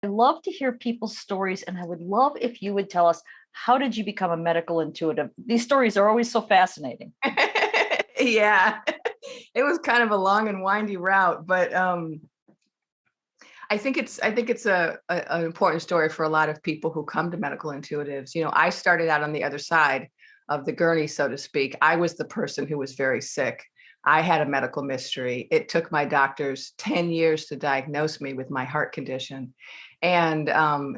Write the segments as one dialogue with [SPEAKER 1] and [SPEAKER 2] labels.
[SPEAKER 1] I love to hear people's stories, and I would love if you would tell us, how did you become a medical intuitive? These stories are always so fascinating.
[SPEAKER 2] Yeah, it was kind of a long and windy route, but I think it's an important story for a lot of people who come to medical intuitives. I started out on the other side of the gurney, so to speak. I was the person who was very sick. I had a medical mystery. It took my doctors 10 years to diagnose me with my heart condition. And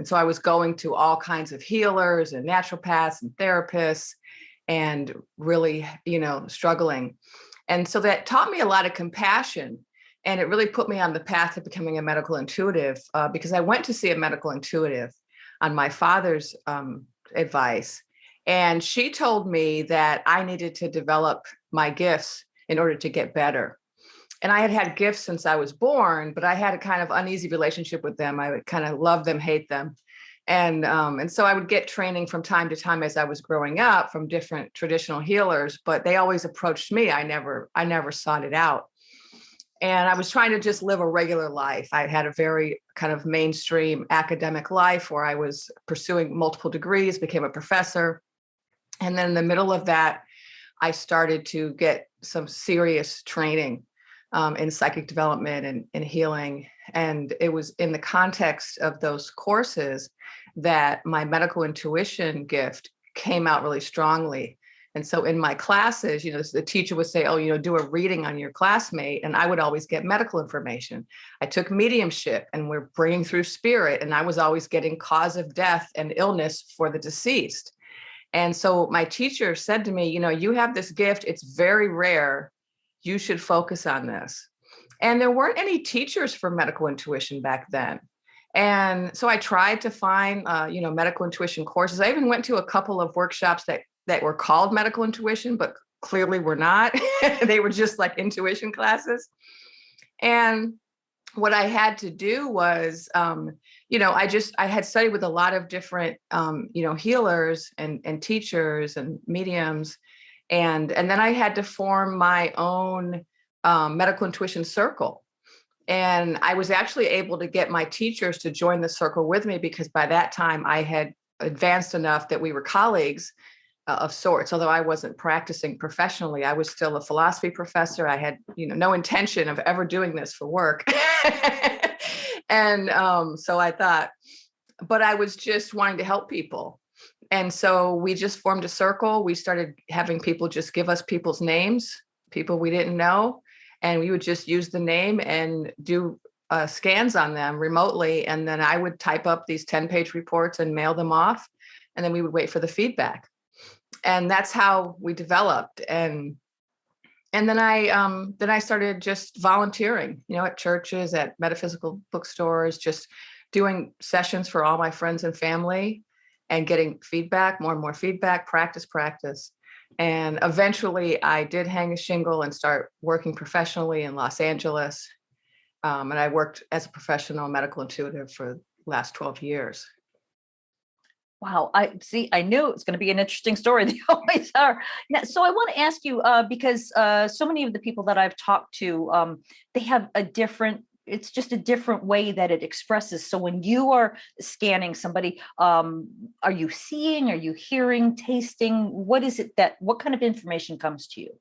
[SPEAKER 2] so I was going to all kinds of healers and naturopaths and therapists and really, struggling. And so that taught me a lot of compassion. And it really put me on the path of becoming a medical intuitive because I went to see a medical intuitive on my father's advice. And she told me that I needed to develop my gifts in order to get better. And I had had gifts since I was born, but I had a kind of uneasy relationship with them. I would kind of love them, hate them. And so I would get training from time to time as I was growing up from different traditional healers, but they always approached me. I never sought it out. And I was trying to just live a regular life. I had a very kind of mainstream academic life where I was pursuing multiple degrees, became a professor. And then in the middle of that, I started to get some serious training in psychic development and healing. And it was in the context of those courses that my medical intuition gift came out really strongly. And so in my classes, the teacher would say, oh, do a reading on your classmate. And I would always get medical information. I took mediumship and we're bringing through spirit. And I was always getting cause of death and illness for the deceased. And so my teacher said to me, you have this gift. It's very rare. You should focus on this. And there weren't any teachers for medical intuition back then. And so I tried to find, medical intuition courses. I even went to a couple of workshops that were called medical intuition, but clearly were not. They were just like intuition classes. And what I had to do was, I had studied with a lot of different, healers and teachers and mediums. And then I had to form my own medical intuition circle. And I was actually able to get my teachers to join the circle with me because by that time I had advanced enough that we were colleagues of sorts. Although I wasn't practicing professionally, I was still a philosophy professor. I had, no intention of ever doing this for work. And so I thought, but I was just wanting to help people. And so we just formed a circle. We started having people just give us people's names, people we didn't know. And we would just use the name and do scans on them remotely. And then I would type up these 10-page reports and mail them off. And then we would wait for the feedback. And that's how we developed. And then I started just volunteering, at churches, at metaphysical bookstores, just doing sessions for all my friends and family and getting feedback, more and more feedback, practice. And eventually I did hang a shingle and start working professionally in Los Angeles. And I worked as a professional medical intuitive for the last 12 years.
[SPEAKER 1] Wow. I knew it was going to be an interesting story. They always are. Now, so I want to ask you, because so many of the people that I've talked to, they have it's just a different way that it expresses. So when you are scanning somebody, are you seeing, are you hearing, tasting? What kind of information comes to you?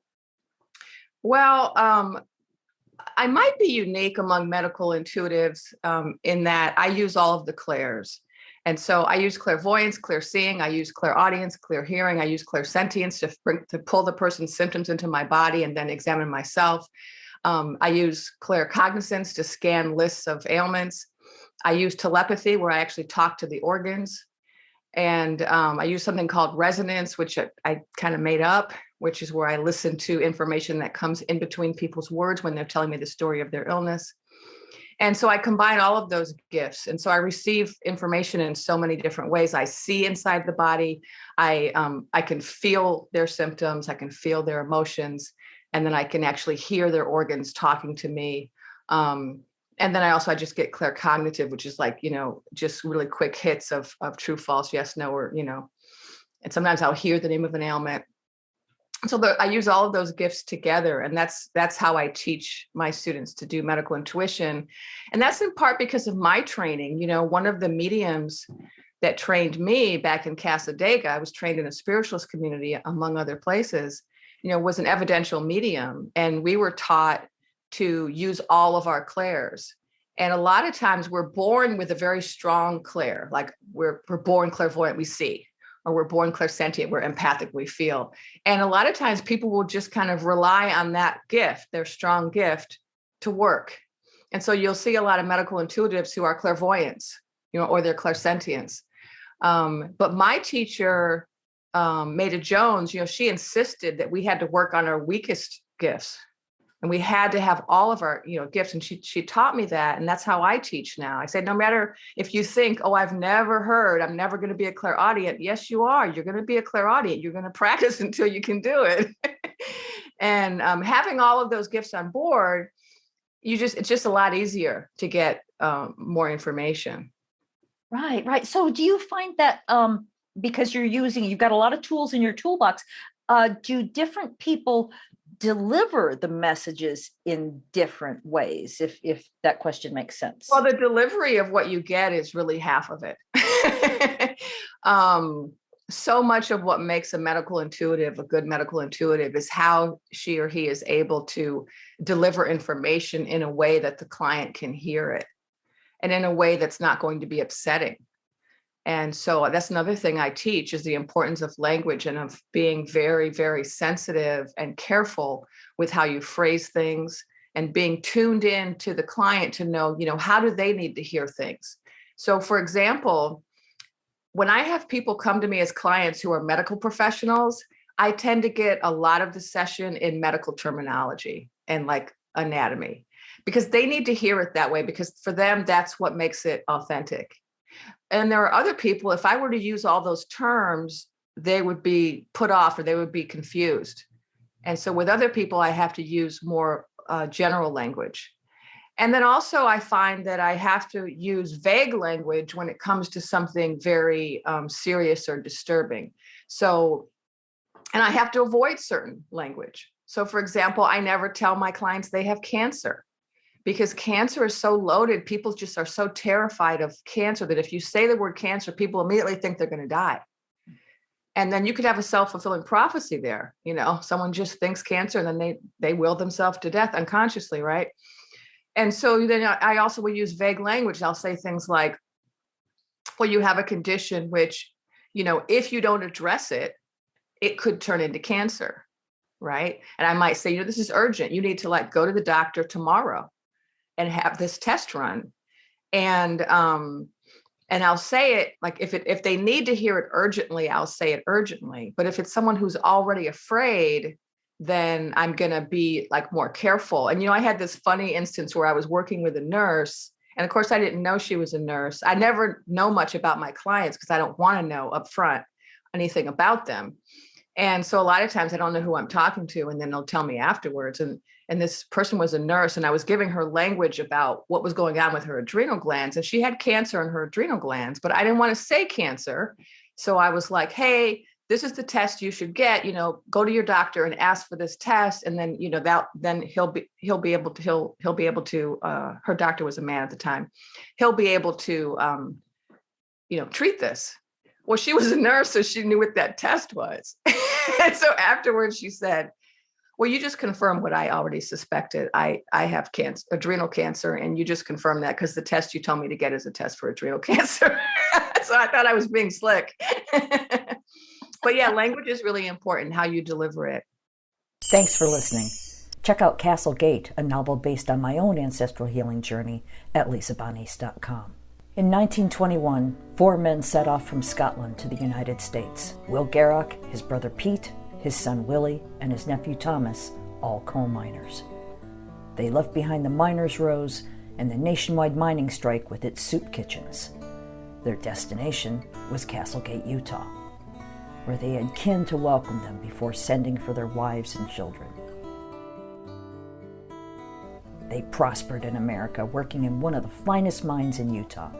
[SPEAKER 2] Well, I might be unique among medical intuitives in that I use all of the clairs. And so I use clairvoyance, clear seeing, I use clairaudience, clear hearing, I use clairsentience to pull the person's symptoms into my body and then examine myself. I use claircognizance to scan lists of ailments. I use telepathy where I actually talk to the organs. And I use something called resonance, which I kind of made up, which is where I listen to information that comes in between people's words when they're telling me the story of their illness. And so I combine all of those gifts. And so I receive information in so many different ways. I see inside the body. I can feel their symptoms. I can feel their emotions. And then I can actually hear their organs talking to me. And then I just get claircognitive, which is like, just really quick hits of true, false, yes, no, or, and sometimes I'll hear the name of an ailment. So I use all of those gifts together, and that's how I teach my students to do medical intuition. And that's in part because of my training. One of the mediums that trained me back in Casadega, I was trained in a spiritualist community, among other places, was an evidential medium. And we were taught to use all of our clairs. And a lot of times we're born with a very strong clair, like we're born clairvoyant, we see, or we're born clairsentient, we're empathic, we feel. And a lot of times people will just kind of rely on that gift, their strong gift, to work. And so you'll see a lot of medical intuitives who are clairvoyants, or they're clairsentients. But my teacher, Maida Jones, she insisted that we had to work on our weakest gifts. And we had to have all of our, gifts. And she taught me that. And that's how I teach now. I said, no matter if you think, oh, I've never heard, I'm never going to be a clairaudient. Yes, you are. You're going to be a clairaudient. You're going to practice until you can do it. And having all of those gifts on board, it's just a lot easier to get more information.
[SPEAKER 1] Right. So do you find that because you've got a lot of tools in your toolbox, do different people deliver the messages in different ways, if that question makes sense?
[SPEAKER 2] Well, the delivery of what you get is really half of it. So much of what makes a good medical intuitive is how she or he is able to deliver information in a way that the client can hear it, and in a way that's not going to be upsetting. And so that's another thing I teach, is the importance of language and of being very, very sensitive and careful with how you phrase things, and being tuned in to the client to know, how do they need to hear things? So for example, when I have people come to me as clients who are medical professionals, I tend to get a lot of the session in medical terminology and like anatomy, because they need to hear it that way, because for them, that's what makes it authentic. And there are other people, if I were to use all those terms, they would be put off or they would be confused. And so with other people, I have to use more general language. And then also I find that I have to use vague language when it comes to something very serious or disturbing. So, and I have to avoid certain language. So for example, I never tell my clients they have cancer, because cancer is so loaded. People just are so terrified of cancer that if you say the word cancer, people immediately think they're going to die. And then you could have a self-fulfilling prophecy there. Someone just thinks cancer and then they will themselves to death unconsciously, right? And so then I also will use vague language. I'll say things like, well, you have a condition which, if you don't address it, it could turn into cancer, right? And I might say, this is urgent. You need to go to the doctor tomorrow and have this test run. And I'll say it like, if they need to hear it urgently, I'll say it urgently. But if it's someone who's already afraid, then I'm going to be more careful. And, I had this funny instance where I was working with a nurse, and of course I didn't know she was a nurse. I never know much about my clients because I don't want to know up front anything about them. And so a lot of times I don't know who I'm talking to, and then they'll tell me afterwards. And this person was a nurse, and I was giving her language about what was going on with her adrenal glands. And she had cancer in her adrenal glands, but I didn't want to say cancer. So I was like, hey, this is the test you should get, go to your doctor and ask for this test. And then, then he'll be able to, her doctor was a man at the time. He'll be able to, treat this. Well, she was a nurse, so she knew what that test was. And so afterwards she said, well, you just confirmed what I already suspected. I have cancer, adrenal cancer, and you just confirmed that because the test you told me to get is a test for adrenal cancer. So I thought I was being slick. But yeah, language is really important, how you deliver it.
[SPEAKER 3] Thanks for listening. Check out Castle Gate, a novel based on my own ancestral healing journey, at lisabonis.com. In 1921, 4 men set off from Scotland to the United States. Will Garrock, his brother Pete, his son Willie, and his nephew Thomas, all coal miners. They left behind the miners' rows and the nationwide mining strike with its soup kitchens. Their destination was Castlegate, Utah, where they had kin to welcome them before sending for their wives and children. They prospered in America, working in one of the finest mines in Utah.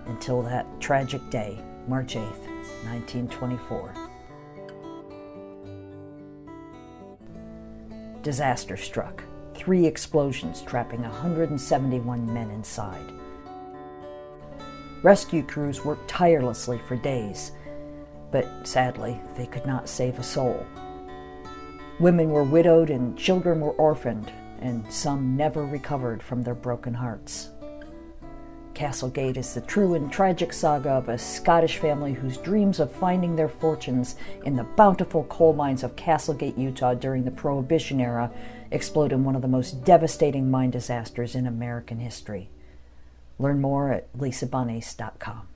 [SPEAKER 3] Until that tragic day, March 8th, 1924, Disaster struck. 3 explosions trapping 171 men inside. Rescue crews worked tirelessly for days, but sadly, they could not save a soul. Women were widowed and children were orphaned, and some never recovered from their broken hearts. Castlegate is the true and tragic saga of a Scottish family whose dreams of finding their fortunes in the bountiful coal mines of Castlegate, Utah during the Prohibition era explode in one of the most devastating mine disasters in American history. Learn more at lisabonnace.com.